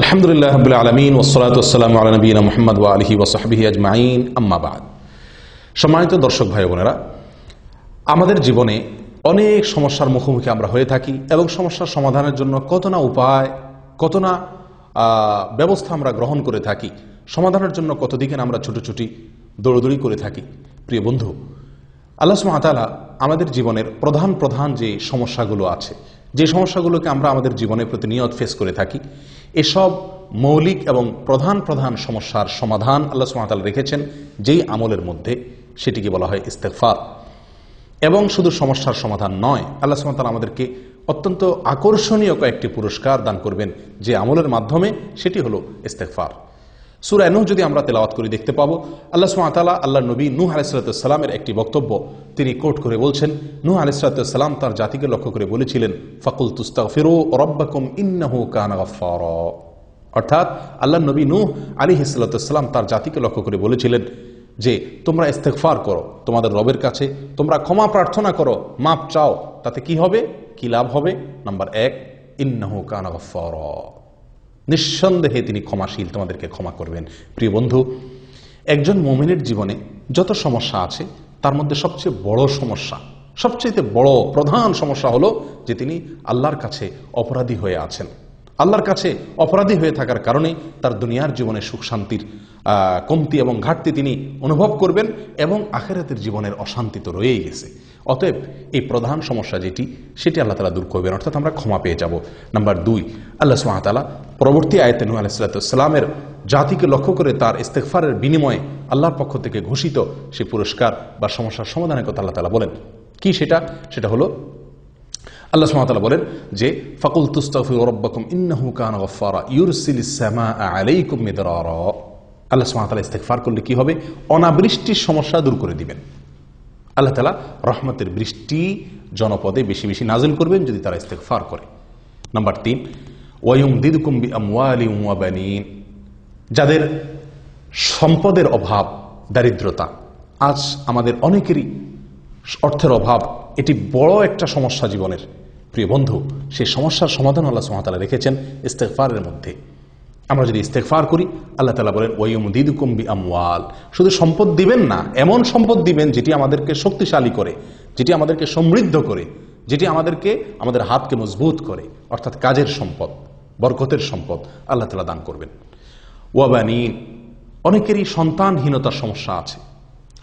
আলহামদুলিল্লাহ রাব্বিল আলামিন ওয়াসসালাতু ওয়াসসালামু আলা নবিয়িনা মুহাম্মদ ওয়া আলিহি ওয়া সাহবিহি আজমাইন, আম্মা বাদ। সম্মানিত দর্শক ভাই বোনেরা, আমাদের জীবনে অনেক সমস্যার মুখোমুখি আমরা হয়ে থাকি এবং সমস্যার সমাধানের জন্য কত না উপায়, কত না ব্যবস্থা আমরা গ্রহণ করে থাকি। সমাধানের জন্য কত দিকে আমরা ছুটোছুটি দৌড়দৌড়ি করে থাকি। প্রিয় বন্ধু, আল্লাহ সুবহানাহু ওয়া তাআলা আমাদের জীবনের প্রধান প্রধান যে সমস্যাগুলো আছে, যে সমস্যাগুলোকে আমরা আমাদের জীবনে প্রতিনিয়ত ফেস করে থাকি, এসব মৌলিক এবং প্রধান প্রধান সমস্যার সমাধান আল্লাহ সুবহানাহু ওয়া তাআলা রেখেছেন যেই আমলের মধ্যে, সেটিকে বলা হয় ইস্তেগফার। এবং শুধু সমস্যার সমাধান নয়, আল্লাহ সুবহানাহু ওয়া তাআলা আমাদেরকে অত্যন্ত আকর্ষণীয় কয়েকটি পুরস্কার দান করবেন যে আমলের মাধ্যমে, সেটি হলো ইস্তেগফার। সূরা নূহ যদি আমরা তেলাওয়াত করি দেখতে পাবো আল্লাহ সুবহানাহু ওয়া তাআলা আল্লাহর নবী নূহ আলাইহিস সালামের একটি বক্তব্য তিনি কোট করে বলছেন। নূহ আলাইহিস সালাম তার জাতিকে লক্ষ্য করে বলেছিলেন, ফাকুলতু ইস্তাগফিরু রাব্বাকুম ইন্নাহু কানা গাফফারা। অর্থাৎ আল্লাহর নবী নূহ আলাইহিস সালাম তার জাতিকে লক্ষ্য করে বলেছিলেন যে তোমরা ইস্তেগফার করো, তোমাদের রবের কাছে তোমরা ক্ষমা প্রার্থনা করো, মাপ চাও, তাতে কি হবে, কি লাভ হবে? নাম্বার 1, ইন্নাহু কানা গাফফারা, নিঃসন্দেহে তিনি ক্ষমাশীল, তোমাদেরকে ক্ষমা করবেন। প্রিয় বন্ধু, একজন মুমিনের জীবনে যত সমস্যা আছে তার মধ্যে সবচেয়ে বড় সমস্যা, সবচেয়ে বড় প্রধান সমস্যা হলো যে তিনি আল্লাহর কাছে অপরাধী হয়ে আছেন। আল্লাহর কাছে অপরাধী হয়ে থাকার কারণে তার দুনিয়ার জীবনে সুখ শান্তির কমতি এবং ঘাটতি তিনি অনুভব করবেন এবং আখিরাতের জীবনের অশান্তি তো রয়েই গেছে। অতএব এই প্রধান সমস্যা যেটি, সেটি আল্লাহ তাআলা দূর করবেন, অর্থাৎ আমরা ক্ষমা পেয়ে যাব। নাম্বার 2, আল্লাহ সুবহানাহু ওয়া তাআলা পরবর্তী আয়াতে নূহ আলাইহিস সালামের জাতিকে লক্ষ্য করে তার ইস্তেগফারের বিনিময়ে আল্লাহর পক্ষ থেকে ঘোষিত সেই পুরস্কার বা সমস্যার সমাধানের কথা আল্লাহ তাআলা বলেন। কি সেটা? সেটা হলো আল্লাহ সুবহানাহু ওয়া তাআলা বলেন যে ফাকুলতু ইস্তাগফিরু রাব্বাকুম ইন্নাহু কানা গাফফারা ইউরসিলিস সামাআ আলাইকুম মিদরারা। আল্লাহ সুবহানাহু ওয়া তাআলা ইস্তেগফার করলে কি হবে? অনাবৃষ্টির সমস্যা দূর করে দিবেন। আল্লাহ তাআলা রহমতের বৃষ্টি জনপদে বেশি বেশি নাজিল করবেন যদি তারা ইস্তেগফার করে। নাম্বার 3, ওয়ায়ুমদিদকুম বিআমওয়ালিন ওয়া বানিন। যাদের সম্পদের অভাব, দারিদ্রতা, আজ আমাদের অনেকেরই অর্থের অভাব, এটি বড় একটা সমস্যা জীবনের। প্রিয় বন্ধু, সেই সমস্যার সমাধান আল্লাহ সুবহানাহু ওয়া তাআলা রেখেছেন ইস্তেগফারের মধ্যে। আমরা যদি ইস্তেগফার করি, আল্লাহ তাআলা বলেন ওয়ায়ুমদিদকুম বিআমওয়াল, শুধু সম্পদ দিবেন না, এমন সম্পদ দিবেন যেটি আমাদেরকে শক্তিশালী করে, যেটি আমাদেরকে সমৃদ্ধ করে, যেটি আমাদেরকে আমাদের হাতকে মজবুত করে, অর্থাৎ কাজের সম্পদ, বরকতের সম্পদ আল্লাহ তাআলা দান করবেন। ওয়া বানিন, অনেকেরই সন্তানহীনতার সমস্যা আছে,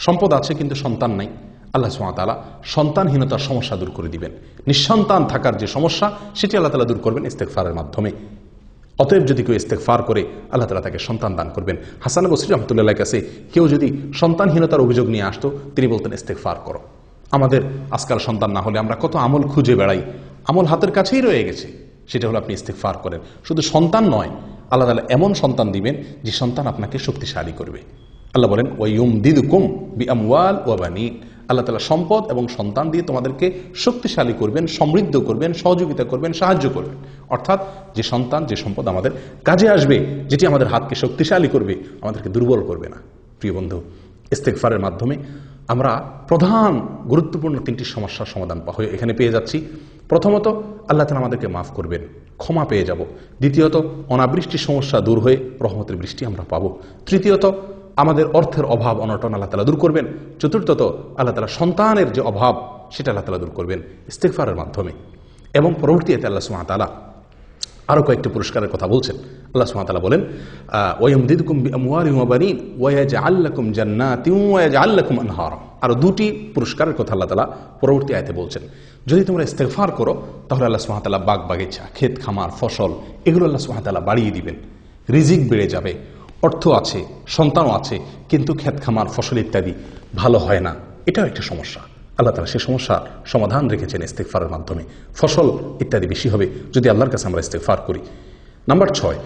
সম্পদ আছে কিন্তু সন্তান নাই। আল্লাহ সুবহানাহু ওয়া তাআলা সন্তানহীনতার সমস্যা দূর করে দিবেন। নিঃসন্তান থাকার যে সমস্যা, সেটি আল্লাহ তাআলা দূর করবেন ইস্তেগফারের মাধ্যমে। অতএব যদি কেউ ইস্তেগফার করে, আল্লাহ তাআলা তাকে সন্তান দান করবেন। হাসান বসরি রাহমাতুল্লাহর কাছে কেউ যদি সন্তানহীনতার অভিযোগ নিয়ে আসতো, তিনি বলতেন ইস্তেগফার করো। আমাদের আজকাল সন্তান না হলে আমরা কত আমল খুঁজে বেড়াই, আমল হাতের কাছেই রয়ে গেছে, সেটা হলো আপনি ইস্তেগফার করেন। শুধু সন্তান নয়, আল্লাহ তাআলা এমন সন্তান দিবেন যে সন্তান আপনাকে শক্তিশালী করবে। আল্লাহ বলেন ওয়ায়ুমদিদকুম বিআমওয়াল ওয়া বানিন, আল্লাহ তাআলা সম্পদ এবং সন্তান দিয়ে তোমাদেরকে শক্তিশালী করবেন, সমৃদ্ধ করবেন, সহযোগিতা করবেন, সাহায্য করবেন। অর্থাৎ যে সন্তান, যে সম্পদ আমাদের কাজে আসবে, যেটি আমাদের হাতকে শক্তিশালী করবে, আমাদেরকে দুর্বল করবে না। প্রিয় বন্ধু, ইস্তেগফারের মাধ্যমে আমরা প্রধান গুরুত্বপূর্ণ 3টি সমস্যার সমাধান এখানে পেয়ে যাচ্ছি। প্রথমত, আল্লাহ তাআলা আমাদেরকে মাফ করবেন, ক্ষমা পেয়ে যাব। দ্বিতীয়ত, অনাবৃষ্টির সমস্যা দূর হয়ে রহমতের বৃষ্টি আমরা পাবো। তৃতীয়ত, আমাদের অর্থের অভাব অনটন আল্লাহ তাআলা দূর করবেন। চতুর্থত, আল্লাহ তাআলা সন্তানের যে অভাব, সেটা আল্লাহ তাআলা দূর করবেন ইস্তেগফারের মাধ্যমে। এবং পরবর্তীতে আল্লাহ সুবহানাহু ওয়া তাআলা আরো কয়েকটি পুরস্কারের কথা বলছেন। আল্লাহ সুবহানাহু ওয়া তাআলা বলেন ওয়ায়ুমদিদকুম বিআমওয়ালিন ওয়া বানিন ওয়া ইয়াজআল লাকুম জান্নাতিন ওয়া ইয়াজআল লাকুম আনহারা। আরো 2টি পুরস্কারের কথা আল্লাহ তাআলা পরবর্তী আয়াতে বলছেন। যদি তোমরা ইস্তেগফার করো, তাহলে আল্লাহ সুবহানাহু ওয়া তাআলা বাগ বাগিচা, ক্ষেত খামার, ফসল, এগুলো আল্লাহ সুবহানাহু ওয়া তাআলা বাড়িয়ে দিবেন। রিজিক বেড়ে যাবে, অর্থ আছে, সন্তানও আছে, কিন্তু ক্ষেত খামার, ফসল ইত্যাদি ভালো হয় না, এটাও একটা সমস্যা। আল্লাহ তাআলা সেই সমস্যার সমাধান রেখেছেন ইস্তেগফারের মাধ্যমে। ফসল ইত্যাদি বেশি হবে যদি আল্লাহর কাছে আমরা ইস্তেগফার করি। নাম্বার 6,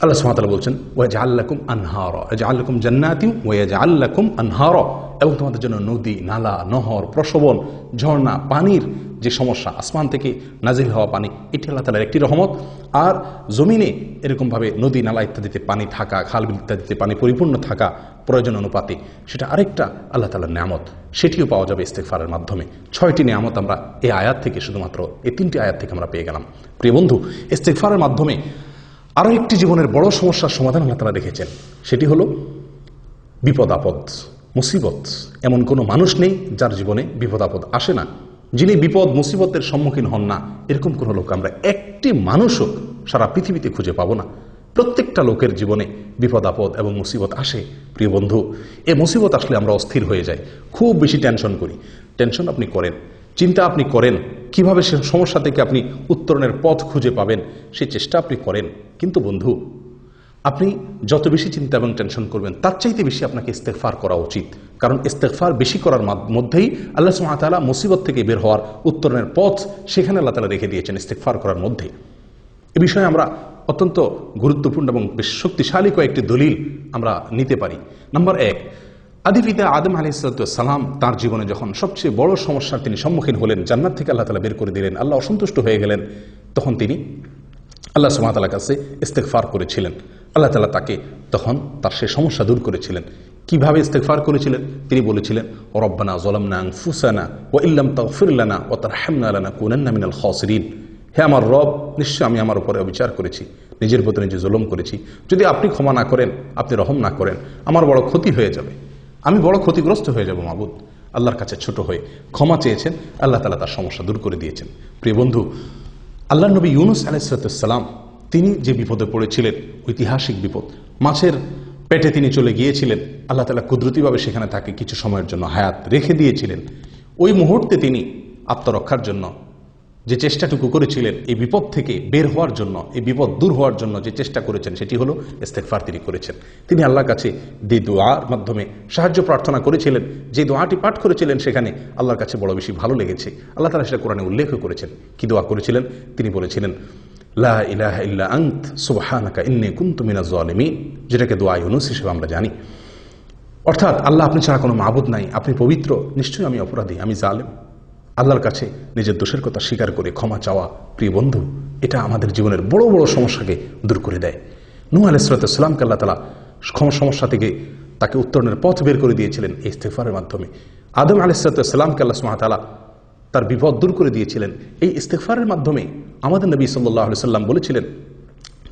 আল্লাহ সুবহানাহু ওয়া তাআলা বলছেন ওয়াজআল লাকুম আনহারা, ইয়াজআল লাকুম জান্নাতিন ওয়া ইয়াজআল লাকুম আনহারা, এবং তোমাদের জন্য নদী, নালা, নহর, প্রসবন, ঝর্ণা, পানির যে সমস্যা, আসমান থেকে নাজিল হওয়া পানি, এটি আল্লাহ তাআলার একটি রহমত। আর জমিনে এরকমভাবে নদী, নালা ইত্যাদিতে পানি থাকা, খাল বিল ইত্যাদিতে পানি পরিপূর্ণ থাকা প্রয়োজন অনুপাতে, সেটা আরেকটা আল্লাহ তাআলার নিয়ামত, সেটিও পাওয়া যাবে ইস্তেগফারের মাধ্যমে। 6টি নিয়ামত আমরা এই আয়াত থেকে, শুধুমাত্র এই 3টি আয়াত থেকে আমরা পেয়ে গেলাম। প্রিয় বন্ধু, ইস্তেগফারের মাধ্যমে আরও একটি জীবনের বড় সমস্যার সমাধান আল্লাহ তাআলা রেখেছেন, সেটি হলো বিপদ আপদ, মুসিবত। এমন কোনো মানুষ নেই যার জীবনে বিপদ আপদ আসে না, যিনি বিপদ মুসিবতের সম্মুখীন হন না, এরকম কোনো লোক আমরা একটি মানুষও সারা পৃথিবীতে খুঁজে পাবো না। প্রত্যেকটা লোকের জীবনে বিপদ আপদ এবং মুসিবত আসে। প্রিয় বন্ধু, এই মুসিবত আসলে আমরা অস্থির হয়ে যাই, খুব বেশি টেনশন করি। টেনশন আপনি করেন, চিন্তা আপনি করেন, কিভাবে সে সমস্যা থেকে আপনি উত্তরণের পথ খুঁজে পাবেন সেই চেষ্টা আপনি করেন। কিন্তু বন্ধু, আপনি যত বেশি চিন্তা এবং টেনশন করবেন তার চাইতে বেশি আপনাকে ইস্তেগফার করা উচিত। কারণ ইস্তেগফার বেশি করার মধ্যেই আল্লাহ সুবহানাহু ওয়া তাআলা মুসিবত থেকে বের হওয়ার উত্তরণের পথ সেখানে আল্লাহ তাআলা রেখে দিয়েছেন, ইস্তেগফার করার মধ্যে। এ বিষয়ে আমরা অত্যন্ত গুরুত্বপূর্ণ এবং বেশ শক্তিশালী কয়েকটি দলিল আমরা নিতে পারি। নম্বর 1, আদিপিতা আদম আলাইহিস সালাম তার জীবনে যখন সবচেয়ে বড় সমস্যার তিনি সম্মুখীন হলেন, জান্নাত থেকে আল্লাহ তাআলা বের করে দিলেন, আল্লাহ অসন্তুষ্ট হয়ে গেলেন, তখন তিনি আল্লাহ সুবহানাহু ওয়া তাআলার কাছে ইস্তেগফার করেছিলেন। আল্লাহ তাআলা তাকে তখন তার সেই সমস্যা দূর করেছিলেন। কিভাবে ইস্তেগফার করেছিলেন? তিনি বলেছিলেন, রব্বানা যালামনা আনফুসানা ওয়া ইল্লাম তাগফির লানা ওয়া তারহামনা লানাকুনান্না মিনাল খাসিরিন। হে আমার রব, নিশ্চয় আমি আমার উপরে অবিচার করেছি, নিজের প্রতি নিজে জুলুম করেছি। যদি আপনি ক্ষমা না করেন, আপনি রহম না করেন, আমার বড় ক্ষতি হয়ে যাবে, আমি বড় ক্ষতিগ্রস্ত হয়ে যাব। মাবুদ আল্লাহর কাছে ছোট হয়ে ক্ষমা চেয়েছেন, আল্লাহ তাআলা তার সমস্যা দূর করে দিয়েছেন। প্রিয় বন্ধু, আল্লাহর নবী ইউনুস আলাইহিস সালাম তিনি যে বিপদে পড়েছিলেন, ঐতিহাসিক বিপদ, মাছের পেটে তিনি চলে গিয়েছিলেন, আল্লাহ তাআলা কুদরতিভাবে সেখানে তাকে কিছু সময়ের জন্য হায়াত রেখে দিয়েছিলেন। ওই মুহূর্তে তিনি আত্মরক্ষার জন্য যে চেষ্টাটুকু করেছিলেন, এই বিপদ থেকে বের হওয়ার জন্য, এই বিপদ দূর হওয়ার জন্য যে চেষ্টা করেছেন, সেটি হলো ইস্তেগফার তিনি করেছেন। তিনি আল্লাহর কাছে যে দোয়ার মাধ্যমে সাহায্য প্রার্থনা করেছিলেন, যে দোয়াটি পাঠ করেছিলেন, সেখানে আল্লাহর কাছে বড় বেশি ভালো লেগেছে। আল্লাহ তাআলা সেটা কোরআনে উল্লেখ করেছেন। কি দোয়া করেছিলেন? তিনি বলেছিলেন, লা ইলাহা ইল্লা আনত সুবহানাকা ইন্নী কুনতু মিনাজ জালিমিন, যেটাকে দোয়া ইউনুস হিসেবে আমরা জানি। অর্থাৎ আল্লাহ, আপনি ছাড়া কোনো মাবুদ নাই, আপনি পবিত্র, নিশ্চয়ই আমি অপরাধী, আমি জালেম। আল্লাহর কাছে নিজের দোষের কথা স্বীকার করে ক্ষমা চাওয়া, প্রিয় বন্ধু, এটা আমাদের জীবনের বড় বড় সমস্যাকে দূর করে দেয়। নূহ আলাইহিস সালামকে আল্লাহ তাআলা সমস্যা থেকে তাকে উত্তরণের পথ বের করে দিয়েছিলেন এই ইস্তেগফারের মাধ্যমে। আদম আলাইহিস সালামকে আল্লাহ সুবহানাহু ওয়া তাআলা তার বিপদ দূর করে দিয়েছিলেন এই ইস্তেগফারের মাধ্যমে। আমাদের নবী সাল্লাল্লাহু আলাইহি সাল্লাম বলেছিলেন,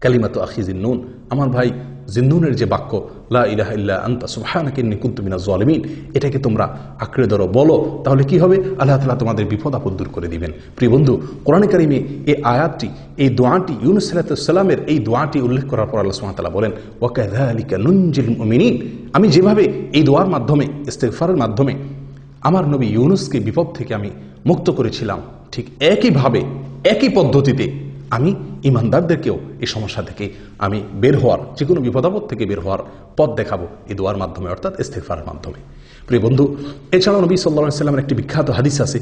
কালিমাতু আখি জিন্নুন, আমার ভাই জিন্নুনের যে বাক্য, লা ইলাহা ইল্লা আনতা সুবহানাকা ইন্নী কুনতু মিনাজ জালিমিন, এটাকে তোমরা আঁকড়ে ধরো, বলো, তাহলে কি হবে? আল্লাহ তাআলা তোমাদের বিপদ আপদ দূর করে দিবেন। প্রিয় বন্ধু, কোরআনে কারিমে এই আয়াতটি, এই দোয়াটি, ইউনুস আলাইহিস সালামের এই দোয়াটি উল্লেখ করার পর আল্লাহ সুবহানাহু ওয়া তাআলা বলেন, ওয়া কাযালিকা নুনজিল মুমিনিন, আমি যেভাবে এই দোয়ার মাধ্যমে, ইস্তেগফারের মাধ্যমে আমার নবী ইউনুসকে বিপদ থেকে আমি মুক্ত করেছিলাম, ঠিক একইভাবে, একই পদ্ধতিতে আমি ইমানদারদেরকেও এই সমস্যা থেকে আমি বের হওয়ার, যে কোনো বিপদাপদ থেকে বের হওয়ার পথ দেখাবো এই দোয়ার মাধ্যমে, অর্থাৎ ইস্তেগফারের মাধ্যমে। প্রিয় বন্ধু, এছাড়াও নবী সাল্লাল্লাহু আলাইহি ওয়াসাল্লামের একটি বিখ্যাত হাদিস আছে,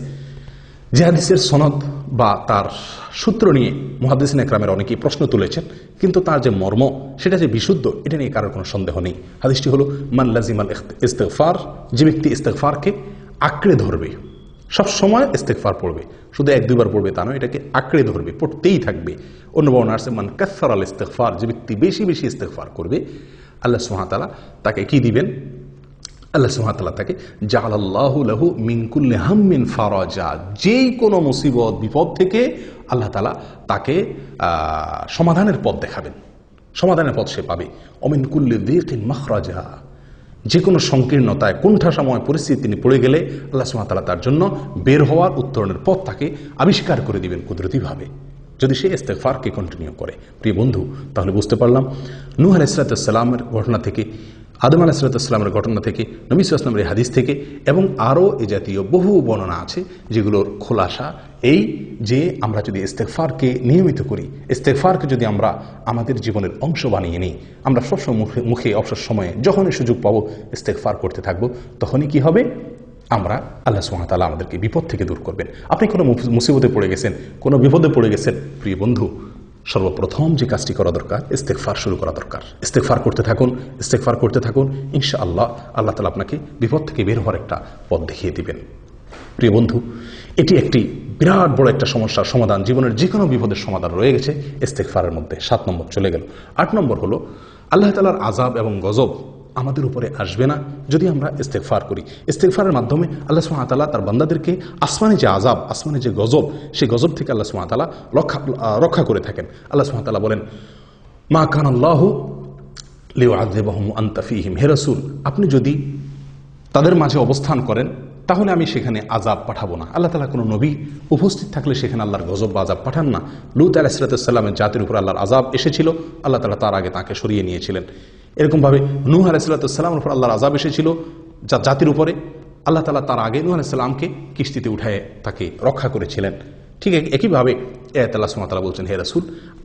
যে হাদিসের সনদ বা তার সূত্র নিয়ে মুহাদ্দিসিন একরামের অনেকেই প্রশ্ন তুলেছেন, কিন্তু তার যে মর্ম, সেটা যে বিশুদ্ধ, এটা নিয়ে কারোর কোনো সন্দেহ নেই। হাদিসটি হলো, মান লাজিমাল ইস্তেগফার, যে ব্যক্তি ইস্তেগফারকে আঁকড়ে ধরবে, সব সময় ইস্তেগফার পড়বে, শুধু এক দুইবার পড়বে তা নয়, এটাকে আঁকড়ে ধরবে, পড়তেই থাকবে। অন্য বর্ণনা আছে, মান কাসসারাল ইস্তেগফার, যে ব্যক্তি বেশি বেশি ইস্তেগফার করবে, আল্লাহ সুবহানাহু ওয়া তাআলা তাকে কি দিবেন? আল্লাহ সুবহানাহু ওয়া তাআলা তাকে জাআলাল্লাহু লাহু মিন কুল্লি হাম্মিন ফারাজা, যেই কোনো মুসিবত বিপদ থেকে আল্লাহ তাআলা তাকে সমাধানের পথ দেখাবেন, সমাধানের পথ সে পাবে। অমিন কুল্লি যিকিন মাখরাজা, যে কোনো সংকীর্ণতায়, কুণ্ঠাসময় পরিস্থিতি তিনি পড়ে গেলে আল্লাহ সুবহানাহু ওয়া তাআলা তার জন্য বের হওয়ার, উত্তরণের পথ তাকে আবিষ্কার করে দিবেন কুদরতিভাবে, যদি সে ইস্তেগফারকে কন্টিনিউ করে। প্রিয় বন্ধু, তাহলে বুঝতে পারলাম নূহ আলাইহিস সালামের ঘটনা থেকে, আদম আলাইহিস সালামের ঘটনা থেকে, নবী সাল্লাল্লাহু আলাইহি ওয়াসাল্লামের হাদিস থেকে, এবং আরও এ জাতীয় বহু বর্ণনা আছে, যেগুলোর খোলাসা এই যে আমরা যদি ইস্তেগফারকে নিয়মিত করি, ইস্তেগফারকে যদি আমরা আমাদের জীবনের অংশ বানিয়ে নিই, আমরা সবসময় মুখে অবসর সময়ে যখনই সুযোগ পাবো ইস্তেগফার করতে থাকবো, তখনই কি হবে? আমরা, আল্লাহ সুবহানাহু ওয়া তাআলা আমাদেরকে বিপদ থেকে দূর করবেন। আপনি কোনো মুসিবতে পড়ে গেছেন, কোনো বিপদে পড়ে গেছেন, প্রিয় বন্ধু, সর্বপ্রথম যে কাজটি করা দরকার, ইস্তেগফার শুরু করা দরকার। ইস্তেগফার করতে থাকুন, ইস্তেগফার করতে থাকুন, ইনশাআল্লাহ আল্লাহ তাআলা আপনাকে বিপদ থেকে বের হওয়ার একটা পথ দেখিয়ে দিবেন। প্রিয় বন্ধু, এটি একটি বিরাট বড় একটা সমস্যার সমাধান, জীবনের যে কোনো বিপদের সমাধান রয়ে গেছে ইস্তেগফারের মধ্যে। 7 নম্বর চলে গেল। 8 নম্বর হলো, আল্লাহ তাআলার আযাব এবং গজব আমাদের উপরে আসবে না যদি আমরা ইস্তেগফার করি। ইস্তেগফারের মাধ্যমে আল্লাহ সুবহানাহু ওয়া তাআলা তার বান্দাদেরকে আসমানি যে আযাব, আসমানি যে গজব, সেই গজব থেকে আল্লাহ সুবহানাহু ওয়া তাআলা রক্ষা করে থাকেন। আল্লাহ সুবহানাহু ওয়া তাআলা বলেন, মা কানাল্লাহু লিউআযিবাহুম ওয়া আনতা ফীহিম, হে রাসূল আপনি যদি তাদের মাঝে অবস্থান করেন তাহলে আমি সেখানে আযাব পাঠাবো না। আল্লাহ তাআলা কোনো নবী উপস্থিত থাকলে সেখানে আল্লাহর গজব বা আযাব পাঠান না। লূত আলাইহিস সালামের জাতির উপর আল্লাহর আযাব এসেছিল, আল্লাহ তাআলা তার আগে তাকে সরিয়ে নিয়েছিলেন। এরকমভাবে নূহ আলাইহিস সালামের উপর আল্লাহর আযাব এসেছিল জাতির উপরে, আল্লাহ তাআলা তার আগে নূহ আলাইহিস সালামকে কিস্তিতে উঠায় তাকে রক্ষা করেছিলেন। ঠিক একইভাবে আয়াতে আল্লাহ সুবহানাহু ওয়া তাআলা বলছেন, হে রাসূল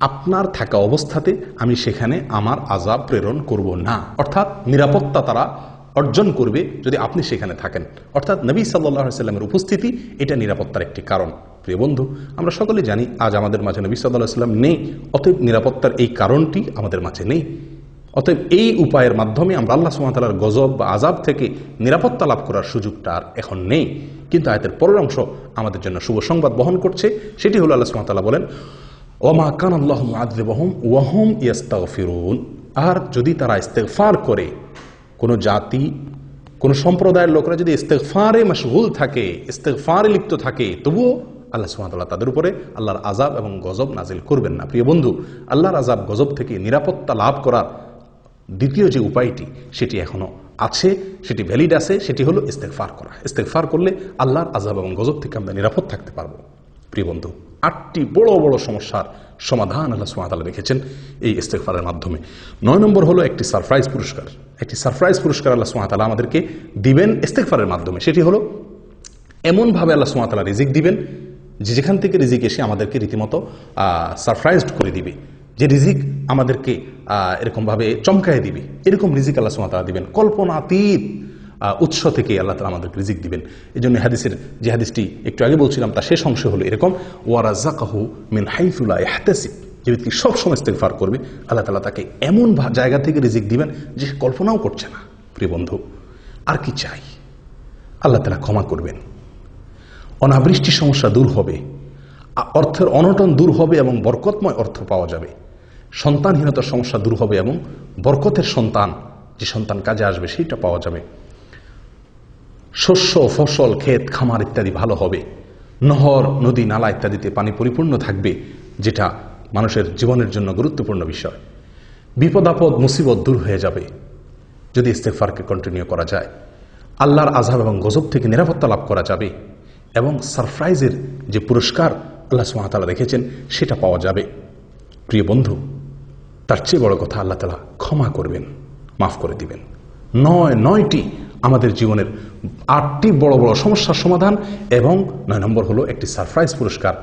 আপনার থাকা অবস্থাতে আমি সেখানে আমার আযাব প্রেরণ করব না। অর্থাৎ নিরাপত্তা তারা অর্জন করবে যদি আপনি সেখানে থাকেন। অর্থাৎ নবী সাল্লাল্লাহু আলাইহি সাল্লামের উপস্থিতি এটা নিরাপত্তার একটি কারণ। প্রিয় বন্ধু, আমরা সকলে জানি আজ আমাদের মাঝে নবী সাল্লাল্লাহু আলাইহি সাল্লাম নেই, অতএব নিরাপত্তার এই কারণটি আমাদের মাঝে নেই। অতএব এই উপায়ের মাধ্যমে আমরা আল্লাহ সুবহানাহু ওয়া তাআলার গজব বা আযাব থেকে নিরাপত্তা লাভ করার সুযোগটা আর এখন নেই। কিন্তু আয়াতের পরের অংশ আমাদের জন্য শুভ সংবাদ বহন করছে, সেটি হলো আল্লাহ সুবহানাহু ওয়া তাআলা বলেন, ওমা কানাল্লাহু মুআযযিবাহুম ওয়া হুম ইস্তাগফিরুন, আর যদি তারা ইস্তেগফার করে, কোনো জাতি কোনো সম্প্রদায়ের লোকরা যদি ইস্তেগফারে মশগুল থাকে, ইস্তেগফারে লিপ্ত থাকে, তবুও আল্লাহ সুবহানাহু ওয়া তাআলা তাদের উপরে আল্লাহর আযাব এবং গজব নাজিল করবেন না। প্রিয় বন্ধু, আল্লাহর আযাব গজব থেকে নিরাপত্তা লাভ করার দ্বিতীয় যে উপায়টি সেটি এখনো আছে, সেটি ভ্যালিড আছে, সেটি হলো ইস্তেগফার করা। ইস্তেগফার করলে আল্লাহর আযাব এবং গজব থেকে আমরা নিরাপদ থাকতে পারবো। প্রিয় বন্ধু, 8টি বড় বড় সমস্যার সমাধান আল্লাহ সুবহানাহু ওয়া তাআলা রেখেছেন এই ইস্তেগফারের মাধ্যমে। 9 নম্বর হলো একটি সারপ্রাইজ পুরস্কার। একটি সারপ্রাইজ পুরস্কার আল্লাহ সুবহানাহু ওয়া তাআলা আমাদেরকে দিবেন ইস্তেগফারের মাধ্যমে। সেটি হলো এমনভাবে আল্লাহ সুবহানাহু ওয়া তাআলা রিজিক দিবেন যে যেখান থেকে রিজিক এসে আমাদেরকে রীতিমতো সারপ্রাইজড করে দিবে, যে রিজিক আমাদেরকে এরকমভাবে চমকায় দিবে, এরকম রিজিক আল্লাহ সুবহানাহু ওয়া তাআলা দিবেন। কল্পনাতীত উৎস থেকে আল্লাহ তাআলা আমাদেরকে রিজিক দিবেন। এই জন্য হাদিসের যে হাদিসটি একটু আগে বলছিলাম তার শেষ অংশ হলো এরকম, ওয়ারাযাকাহু মিন হাইসু লা ইয়াহতাসিব, যে ব্যক্তি সবসময় ইস্তেগফার করবে আল্লাহ তাআলা তাকে এমন জায়গা থেকে রিজিক দিবেন যে সে কল্পনাও করছে না। প্রিয় বন্ধু, আর কি চাই? আল্লাহ তাআলা ক্ষমা করবেন, অনাবৃষ্টির সমস্যা দূর হবে, অর্থের অনটন দূর হবে এবং বরকতময় অর্থ পাওয়া যাবে, সন্তানহীনতার সমস্যা দূর হবে এবং বরকতের সন্তান, যে সন্তান কাজে আসবে সেইটা পাওয়া যাবে, শস্য ফসল ক্ষেত খামার ইত্যাদি ভালো হবে, নহর নদী নালা ইত্যাদিতে পানি পরিপূর্ণ থাকবে, যেটা মানুষের জীবনের জন্য গুরুত্বপূর্ণ বিষয়, বিপদ আপদ মুসিবত দূর হয়ে যাবে যদি ইস্তেগফারকে কন্টিনিউ করা যায়, আল্লাহর আযাব এবং গজব থেকে নিরাপত্তা লাভ করা যাবে এবং সারপ্রাইজের যে পুরস্কার আল্লাহ সুবহানাহু ওয়া তাআলা রেখেছেন সেটা পাওয়া যাবে। প্রিয় বন্ধু, তার চেয়ে বড় কথা আল্লাহ তাআলা ক্ষমা করবেন, মাফ করে দিবেন। 9টি আমাদের জীবনের 8টি বড় বড় সমস্যার সমাধান এবং 9 নম্বর হলো একটি সারপ্রাইজ পুরস্কার।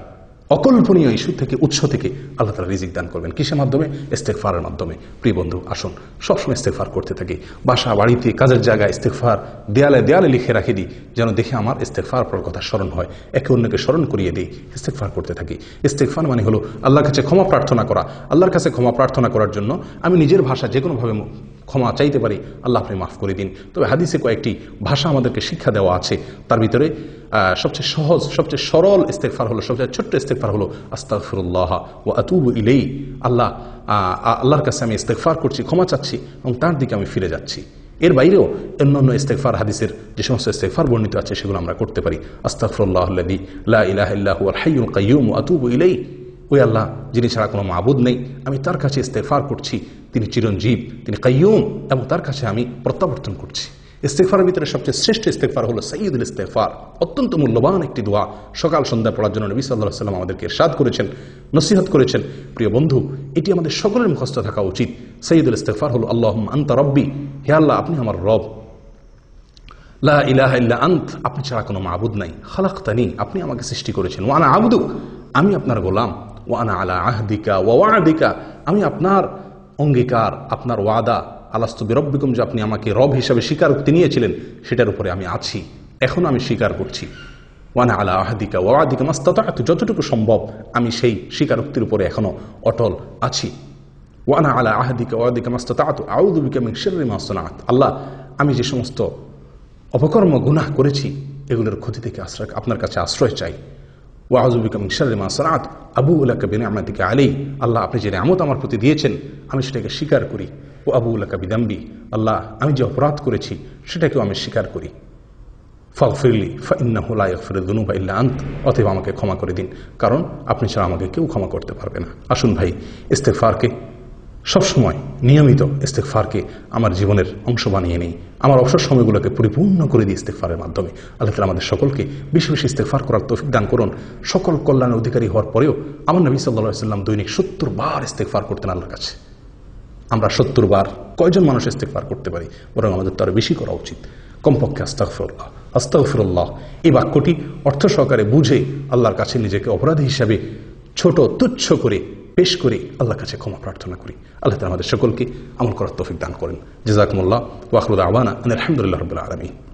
অকল্পনীয় ইস্যু থেকে, উৎস থেকে আল্লাহ তাআলা রিজিক দান করবেন। কিসের মাধ্যমে? ইস্তেগফারের মাধ্যমে। প্রিয় বন্ধু, আসুন সবসময় ইস্তেগফার করতে থাকি। বাসা বাড়িতে কাজের জায়গায় ইস্তেগফার দেয়ালে দেয়ালে লিখে রাখে দিই, যেন দেখে আমার ইস্তেগফার করার কথা স্মরণ হয়, একে অন্যকে স্মরণ করিয়ে দিই, ইস্তেগফার করতে থাকি। ইস্তেগফার মানে হলো আল্লাহর কাছে ক্ষমা প্রার্থনা করা। আল্লাহর কাছে ক্ষমা প্রার্থনা করার জন্য আমি নিজের ভাষা যে কোনোভাবে ক্ষমা চাইতে পারি, আল্লাহ আপনি মাফ করে দিন। তবে হাদিসে কয়েকটি ভাষা আমাদেরকে শিক্ষা দেওয়া আছে, তার ভিতরে সবচেয়ে সহজ, সবচেয়ে সরল ইস্তেগফার হলো, সবচেয়ে ছোট্ট ইস্তেগফার হলো আস্তাগফিরুল্লাহ ওয়া আতুবু ইলাইহি। আল্লাহর কাছে আমি ইস্তেগফার করছি, ক্ষমা চাচ্ছি এবং তার দিকে আমি ফিরে যাচ্ছি। এর বাইরেও অন্যান্য ইস্তেগফার হাদিসের যে সমস্ত ইস্তেগফার বর্ণিত আছে সেগুলো আমরা করতে পারি। আস্তাগফিরুল্লাহাল্লাযী লা ইলাহা ইল্লা হুয়াল হাইয়ুল কাইয়্যুম ওয়া আতুবু ইলাইহি। ওই আল্লাহ যিনি ছাড়া কোনো মাবুদ নেই, আমি তার কাছে ইস্তেগফার করছি, তিনি চিরঞ্জীব, তিনি কাইয়্যুম, এবং তার কাছে আমি প্রত্যাবর্তন করছি। ইস্তেগফারের ভিতরে সবচেয়ে শ্রেষ্ঠ ইস্তেগফার হলো সাইয়্যিদুল ইস্তেগফার। অত্যন্ত মূল্যবান একটি দোয়া, সকাল সন্ধ্যা পড়ার জন্য নবী সাল্লাল্লাহু আলাইহি ওয়াসাল্লাম আমাদেরকে ইরশাদ করেছেন, নসিহত করেছেন। প্রিয় বন্ধু, এটি আমাদের সকলের মুখস্থ থাকা উচিত। সাইয়্যিদুল ইস্তেগফার হলো আল্লাহুম্মা আনতা রাব্বি, হে আল্লাহ আপনি আমার রব, লা ইলাহা ইল্লা আন্ত, আপনি ছাড়া কোনো মাবুদ নাই, খালাকতানি, আপনি আমাকে সৃষ্টি করেছেন, ওয়া আনা আবদুক, আমি আপনার গোলাম, ওয়া আনা আলা আহদিকা ওয়া ওয়াদিকা, আমি আপনার অঙ্গীকার, আপনার ওয়াদা, আলাস্তু বিরব্বিকুম, যে আপনি আমাকে রব হিসাবে স্বীকারোক্তি নিয়েছিলেন সেটার উপরে আমি আছি, এখন আমি স্বীকার করছি। ওয়া আনা আলা আহদিকা ওয়া ওয়াদিকা মাস্তাতা'তু, যতটুকু সম্ভব আমি সেই স্বীকারোক্তির উপরে এখনো অটল আছি। ওয়া আনা আলা আহদিকা ওয়া ওয়াদিকা মাস্তাতা'তু আউযু বিকা মিন শাররি মা সানা'ত, আল্লাহ আমি যে সমস্ত অপকর্ম গুনাহ করেছি এগুলোর ক্ষতি থেকে আপনার কাছে আশ্রয় চাই। ওয়া আউযু বিকা মিন শাররি মা সানা'ত আবুউ লাকা বিনি'মাতিকা আলাইহি, আল্লাহ আপনি যে নিয়ামত আমার প্রতি দিয়েছেন আমি সেটাকে স্বীকার করি। ও আবুউ লাকা বিদামবি, আল্লাহ আমি যে অপরাধ করেছি সেটাকেও আমি স্বীকার করি। ফাগফিরলি ফাইন্নাহু লা ইয়াগফিরুয যুনুবা ইল্লা আন্ত, অতএব আমাকে ক্ষমা করে দিন, কারণ আপনি ছাড়া আমাকে কেউ ক্ষমা করতে পারবে না। আসুন ভাই, ইস্তেগফারকে সবসময় নিয়মিত ইস্তেগফারকে আমার জীবনের অংশ বানিয়ে নেই, আমার অবসর সময়গুলোকে পরিপূর্ণ করে দিই ইস্তেগফারের মাধ্যমে। আল্লাহ তাআলা আমাদের সকলকে বেশি বেশি ইস্তেগফার করার তৌফিক দান করুন। সকল কল্যাণের অধিকারী হওয়ার পরেও আমার নবী সাল্লাল্লাহু আলাইহি ওয়াসাল্লাম দৈনিক 70 বার ইস্তেগফার করতেন আল্লাহর কাছে। আমরা 70 বার কয়জন মানুষ ইস্তেগফার করতে পারি? বরং আমাদের তো আরো বেশি করা উচিত। কমপক্ষে আস্তাগফিরুল্লাহ আস্তাগফিরুল্লাহ এই বাক্যটি অর্থ সহকারে বুঝে আল্লাহর কাছে নিজেকে অপরাধী হিসাবে ছোট তুচ্ছ করে পেশ করে আল্লাহর কাছে ক্ষমা প্রার্থনা করি। আল্লাহ তাআলা আমাদের সকলকে আমল করার তৌফিক দান করেন। জাযাকুমুল্লাহ ওয়া আখিরু দাওয়ানা আলহামদুলিল্লাহি রাব্বিল আলামিন।